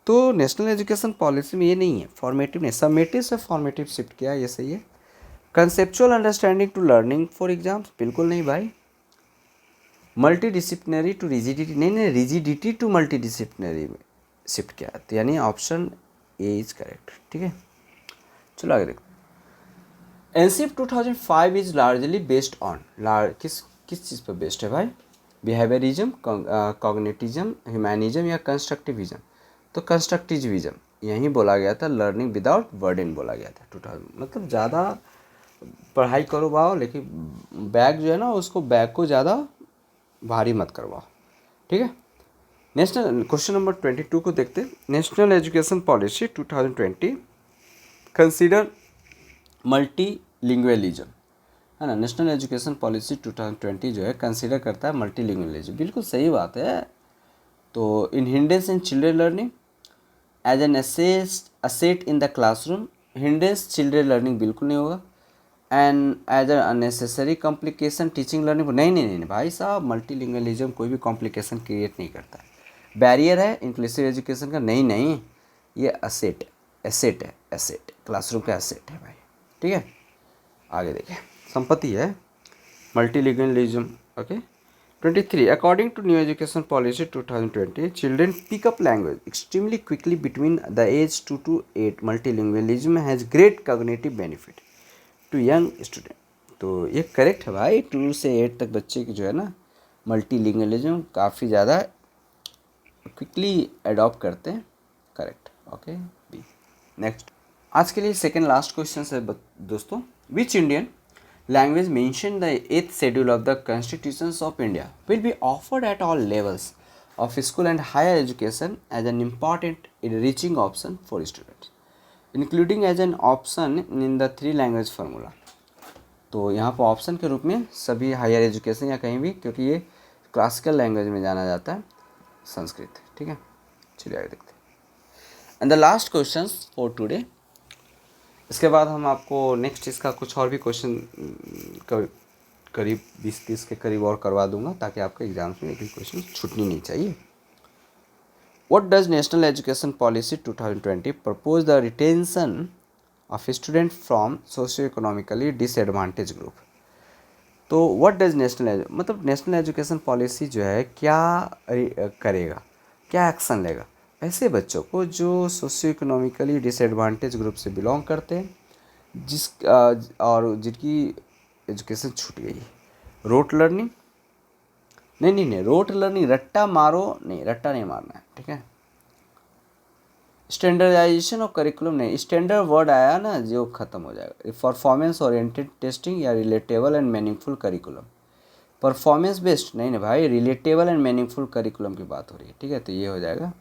तो नेशनल एजुकेशन पॉलिसी में ये नहीं है, फॉर्मेटिव नहीं, समेटिव से फॉर्मेटिव शिफ्ट किया, ये सही है। Conceptual understanding to learning for exams, बिल्कुल नहीं भाई। मल्टी डिसिप्लिनरी टू रिजिडिटी, नहीं, रिजिडिटी टू मल्टी डिसिप्लिनरी में शिफ्ट किया, तो यानी ऑप्शन ए इज करेक्ट, ठीक है। चलो आगे देखो। NCF 2005 is largely based on, किस चीज़ पर बेस्ड है भाई? बिहेवियरिज्म, कॉग्निटिज्म, ह्यूमैनिज्म या कंस्ट्रक्टिविज्म? तो कंस्ट्रक्टिविज्म यहीं बोला गया था, लर्निंग विदाउट बर्डन बोला गया था 2000, मतलब ज़्यादा पढ़ाई करो बाओ, लेकिन बैग जो है ना, उसको बैग को ज़्यादा भारी मत करवाओ, ठीक है। नेशनल क्वेश्चन नंबर 22 को देखते हैं। National education policy 2020 consider multilingualism, है ना। नेशनल एजुकेशन पॉलिसी 2020 जो है कंसीडर करता है मल्टी लिंग्वेलिज्म, बिल्कुल सही बात है। तो in hindrance in children learning as an asset in the classroom, hindrance children learning बिल्कुल नहीं होगा। And as a unnecessary complication teaching learning, नहीं भाई साहब, मल्टीलिंगुअलिज्म कोई भी कॉम्प्लिकेशन क्रिएट नहीं करता है। बैरियर है इंक्लूसिव एजुकेशन का, नहीं, ये एसेट है, क्लासरूम का एसेट है भाई, ठीक है। आगे देखें, संपत्ति है multilingualism. Okay, 23 according to new education policy 2020 children pick up language extremely quickly between the age 2 to 8, multilingualism has great cognitive benefit to young student. तो ये करेक्ट है भाई, 2 से 8 तक बच्चे की जो है ना, मल्टीलिंगुअलिज्म काफ़ी ज़्यादा क्विकली अडॉप्ट करते हैं, ओके बी। नेक्स्ट, आज के लिए सेकेंड लास्ट क्वेश्चन है दोस्तों, which Indian language mention the 8th schedule of the constitutions of India will be offered at all levels of school and higher education as an important reaching option for students including as an option in the 3 language formula. तो यहाँ पर option के रूप में सभी higher education या कहीं भी, क्योंकि ये क्लासिकल लैंग्वेज में जाना जाता है संस्कृत। ठीक है, चलिए आगे देखते हैं। And the last question for today, इसके बाद हम आपको नेक्स्ट इसका कुछ और भी क्वेश्चन करीब 20-30 के करीब और करवा दूंगा, ताकि आपके एग्जाम्स में एक भी क्वेश्चन छूटनी नहीं चाहिए। What does National Education Policy 2020 propose the retention of students from socio-economically disadvantaged group? तो व्हाट डज नेशनल मतलब नेशनल एजुकेशन पॉलिसी जो है क्या करेगा, क्या एक्शन लेगा ऐसे बच्चों को जो सोशियो इकोनॉमिकली डिसएडवांटेज ग्रुप से बिलोंग करते हैं, जिस और जिनकी एजुकेशन छूट गई है। रोट लर्निंग नहीं, रोट लर्निंग रट्टा मारो नहीं, रट्टा नहीं मारना है। ठीक है, स्टैंडर्डाइजेशन और करिकुलम नहीं, स्टैंडर्ड वर्ड आया ना जो ख़त्म हो जाएगा। परफॉर्मेंस ओरिएंटेड टेस्टिंग या relatable and meaningful curriculum. Performance based नहीं भाई, रिलेटेबल एंड मीनिंगफुल करिकुलम की बात हो रही है। ठीक है, तो ये हो जाएगा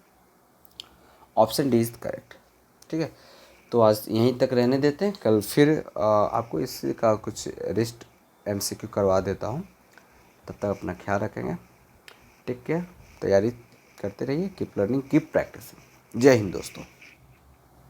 ऑप्शन डी इज करेक्ट। ठीक है, तो आज यहीं तक रहने देते हैं, कल फिर आपको इसका कुछ रिस्ट MCQ करवा देता हूँ। तब तक अपना ख्याल रखेंगे, टेक केयर, तैयारी करते रहिए, कीप लर्निंग कीप प्रैक्टिसिंग। जय हिंद दोस्तों।